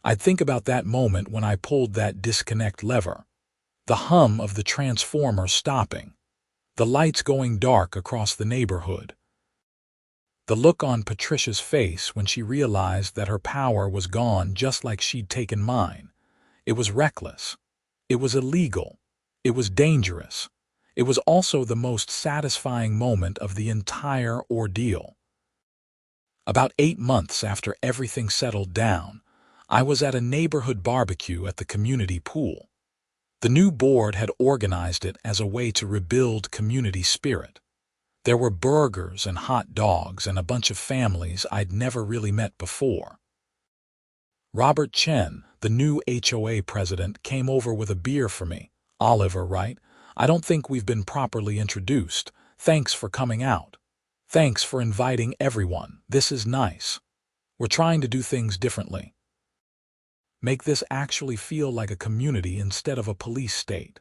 I'd think about that moment when I pulled that disconnect lever. The hum of the transformer stopping. The lights going dark across the neighborhood. The look on Patricia's face when she realized that her power was gone just like she'd taken mine. It was reckless. It was illegal. It was dangerous. It was also the most satisfying moment of the entire ordeal. About 8 months after everything settled down, I was at a neighborhood barbecue at the community pool. The new board had organized it as a way to rebuild community spirit. There were burgers and hot dogs and a bunch of families I'd never really met before. Robert Chen, the new HOA president, came over with a beer for me. "Oliver, right? I don't think we've been properly introduced. Thanks for coming out. Thanks for inviting everyone. This is nice. We're trying to do things differently. Make this actually feel like a community instead of a police state."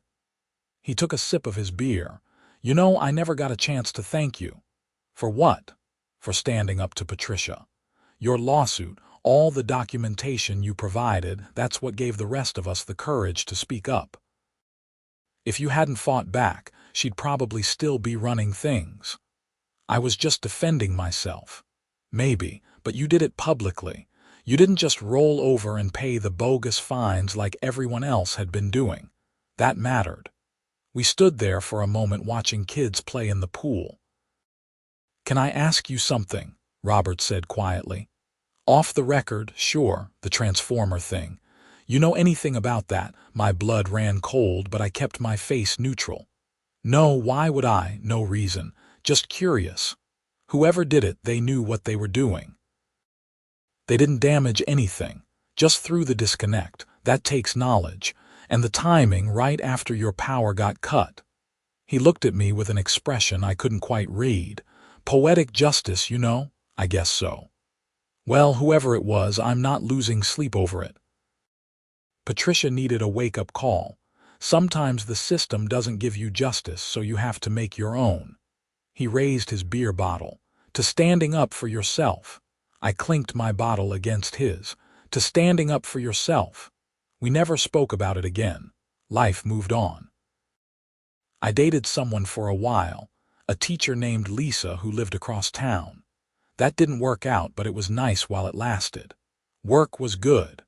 He took a sip of his beer. "You know, I never got a chance to thank you." "For what?" "For standing up to Patricia. Your lawsuit, all the documentation you provided, that's what gave the rest of us the courage to speak up. If you hadn't fought back, she'd probably still be running things. I was just defending myself. Maybe, but you did it publicly. You didn't just roll over and pay the bogus fines like everyone else had been doing. That mattered. We stood there for a moment watching kids play in the pool. "Can I ask you something?" Robert said quietly. "Off the record, sure, the transformer thing. You know anything about that?" My blood ran cold, but I kept my face neutral. "No, why would I? No reason. Just curious. Whoever did it, they knew what they were doing. They didn't damage anything, just through the disconnect. That takes knowledge. And the timing right after your power got cut." He looked at me with an expression I couldn't quite read. "Poetic justice, you know?" "I guess so." "Well, whoever it was, I'm not losing sleep over it." Patricia needed a wake-up call. Sometimes the system doesn't give you justice, so you have to make your own. He raised his beer bottle. "To standing up for yourself." I clinked my bottle against his. "To standing up for yourself." We never spoke about it again. Life moved on. I dated someone for a while, a teacher named Lisa who lived across town. That didn't work out, but it was nice while it lasted. Work was good.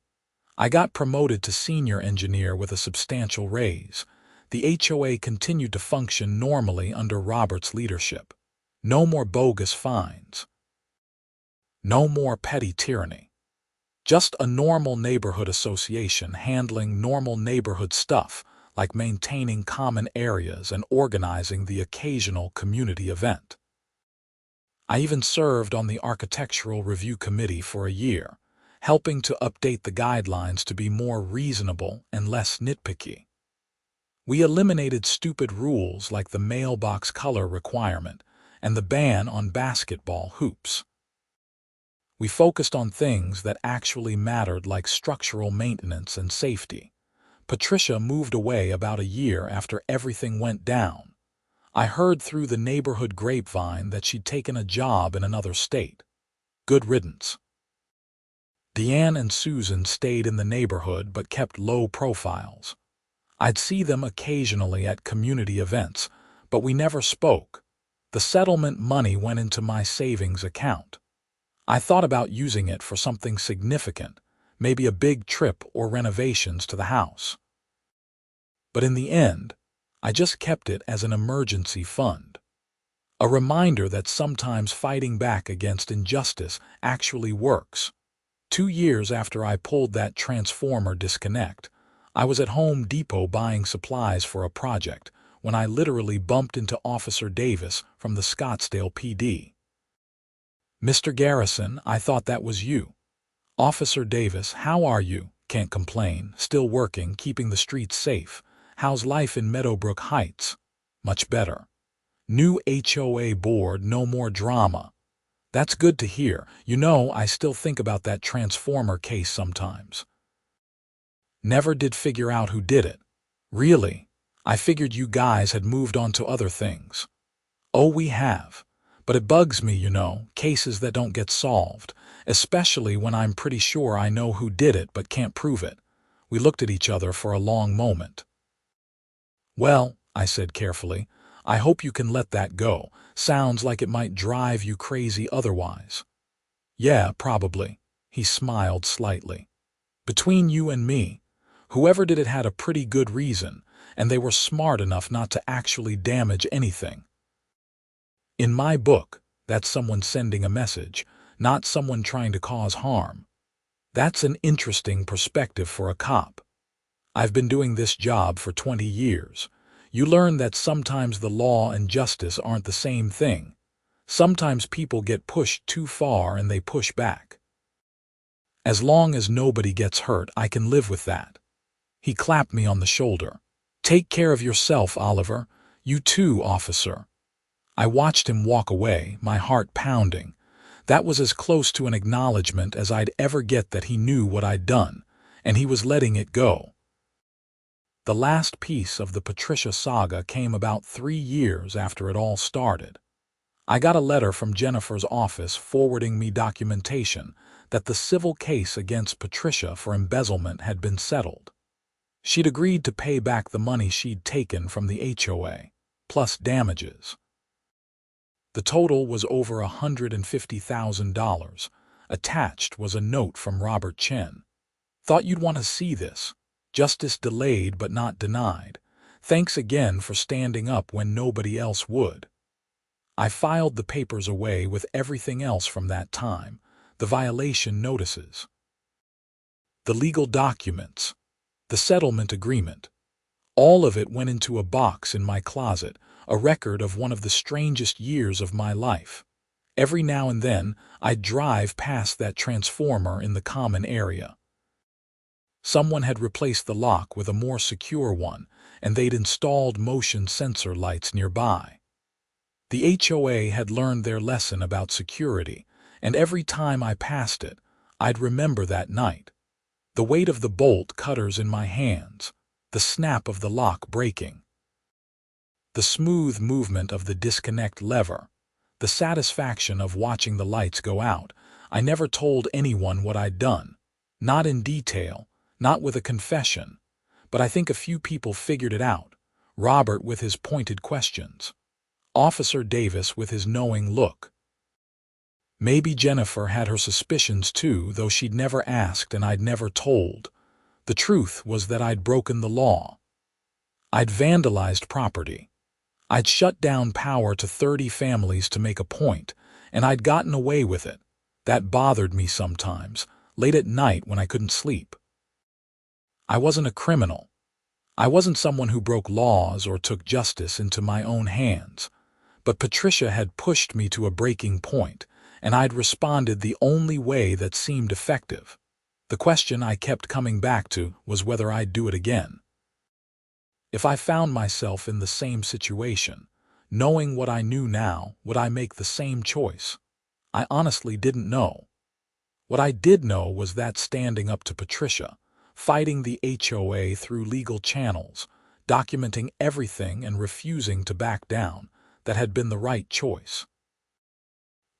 I got promoted to senior engineer with a substantial raise. The HOA continued to function normally under Robert's leadership. No more bogus fines. No more petty tyranny. Just a normal neighborhood association handling normal neighborhood stuff, like maintaining common areas and organizing the occasional community event. I even served on the Architectural Review Committee for a year, helping to update the guidelines to be more reasonable and less nitpicky. We eliminated stupid rules like the mailbox color requirement and the ban on basketball hoops. We focused on things that actually mattered, like structural maintenance and safety. Patricia moved away about a year after everything went down. I heard through the neighborhood grapevine that she'd taken a job in another state. Good riddance. Deanne and Susan stayed in the neighborhood but kept low profiles. I'd see them occasionally at community events, but we never spoke. The settlement money went into my savings account. I thought about using it for something significant, maybe a big trip or renovations to the house. But in the end, I just kept it as an emergency fund. A reminder that sometimes fighting back against injustice actually works. 2 years after I pulled that transformer disconnect, I was at Home Depot buying supplies for a project when I literally bumped into Officer Davis from the Scottsdale PD. "Mr. Garrison, I thought that was you." "Officer Davis, how are you?" "Can't complain. Still working, keeping the streets safe." "How's life in Meadowbrook Heights?" "Much better." "New HOA board, no more drama." "That's good to hear. You know, I still think about that transformer case sometimes." "Never did figure out who did it." "Really? I figured you guys had moved on to other things." "Oh, we have. But it bugs me, you know, cases that don't get solved, especially when I'm pretty sure I know who did it but can't prove it." We looked at each other for a long moment. "Well," I said carefully, "I hope you can let that go. Sounds like it might drive you crazy otherwise." "Yeah, probably." He smiled slightly. "Between you and me, whoever did it had a pretty good reason, and they were smart enough not to actually damage anything. In my book, that's someone sending a message, not someone trying to cause harm. That's an interesting perspective for a cop. I've been doing this job for 20 years. You learn that sometimes the law and justice aren't the same thing. Sometimes people get pushed too far and they push back. As long as nobody gets hurt, I can live with that." He clapped me on the shoulder. "Take care of yourself, Oliver. You too, officer." I watched him walk away, my heart pounding. That was as close to an acknowledgement as I'd ever get that he knew what I'd done, and he was letting it go. The last piece of the Patricia saga came about 3 years after it all started. I got a letter from Jennifer's office forwarding me documentation that the civil case against Patricia for embezzlement had been settled. She'd agreed to pay back the money she'd taken from the HOA, plus damages. The total was over $150,000, Attached was a note from Robert Chen. "Thought you'd want to see this. Justice delayed but not denied. Thanks again for standing up when nobody else would." I filed the papers away with everything else from that time, the violation notices, the legal documents, the settlement agreement. All of it went into a box in my closet, a record of one of the strangest years of my life. Every now and then, I'd drive past that transformer in the common area. Someone had replaced the lock with a more secure one, and they'd installed motion sensor lights nearby. The HOA had learned their lesson about security, and every time I passed it, I'd remember that night. The weight of the bolt cutters in my hands, the snap of the lock breaking, the smooth movement of the disconnect lever, the satisfaction of watching the lights go out. I never told anyone what I'd done. Not in detail, not with a confession, but I think a few people figured it out. Robert with his pointed questions, Officer Davis with his knowing look. Maybe Jennifer had her suspicions too, though she'd never asked and I'd never told. The truth was that I'd broken the law. I'd vandalized property. I'd shut down power to 30 families to make a point, and I'd gotten away with it. That bothered me sometimes, late at night when I couldn't sleep. I wasn't a criminal. I wasn't someone who broke laws or took justice into my own hands. But Patricia had pushed me to a breaking point, and I'd responded the only way that seemed effective. The question I kept coming back to was whether I'd do it again. If I found myself in the same situation, knowing what I knew now, would I make the same choice? I honestly didn't know. What I did know was that standing up to Patricia, fighting the HOA through legal channels, documenting everything and refusing to back down, that had been the right choice.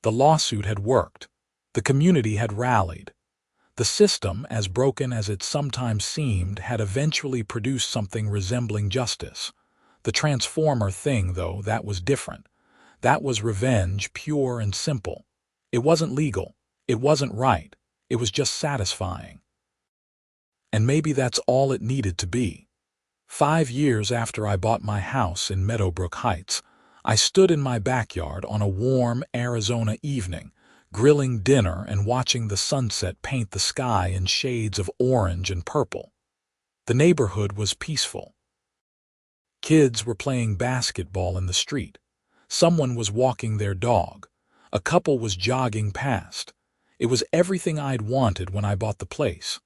The lawsuit had worked. The community had rallied. The system, as broken as it sometimes seemed, had eventually produced something resembling justice. The transformer thing, though, that was different. That was revenge, pure and simple. It wasn't legal. It wasn't right. It was just satisfying. And maybe that's all it needed to be. 5 years after I bought my house in Meadowbrook Heights, I stood in my backyard on a warm Arizona evening, grilling dinner and watching the sunset paint the sky in shades of orange and purple. The neighborhood was peaceful. Kids were playing basketball in the street. Someone was walking their dog. A couple was jogging past. It was everything I'd wanted when I bought the place.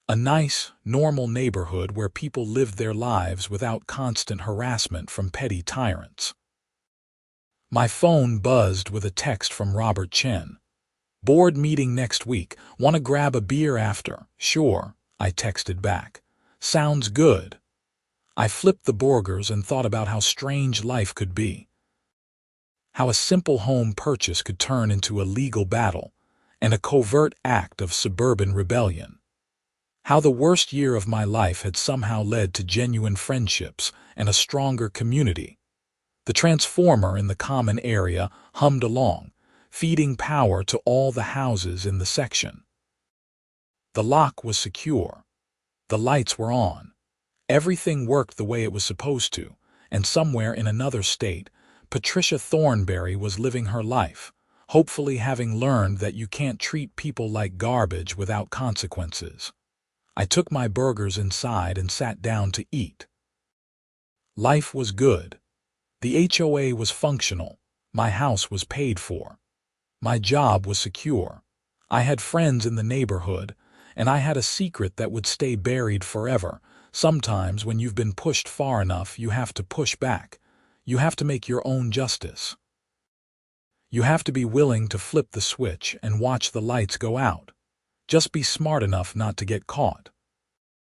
A nice, normal neighborhood where people lived their lives without constant harassment from petty tyrants. My phone buzzed with a text from Robert Chen. "Board meeting next week. Want to grab a beer after?" "Sure," I texted back. "Sounds good." I flipped the burgers and thought about how strange life could be. How a simple home purchase could turn into a legal battle and a covert act of suburban rebellion. How the worst year of my life had somehow led to genuine friendships and a stronger community. The transformer in the common area hummed along, feeding power to all the houses in the section. The lock was secure. The lights were on. Everything worked the way it was supposed to, and somewhere in another state, Patricia Thornberry was living her life, hopefully having learned that you can't treat people like garbage without consequences. I took my burgers inside and sat down to eat. Life was good. The HOA was functional. My house was paid for. My job was secure. I had friends in the neighborhood, and I had a secret that would stay buried forever. Sometimes when you've been pushed far enough, you have to push back. You have to make your own justice. You have to be willing to flip the switch and watch the lights go out. Just be smart enough not to get caught.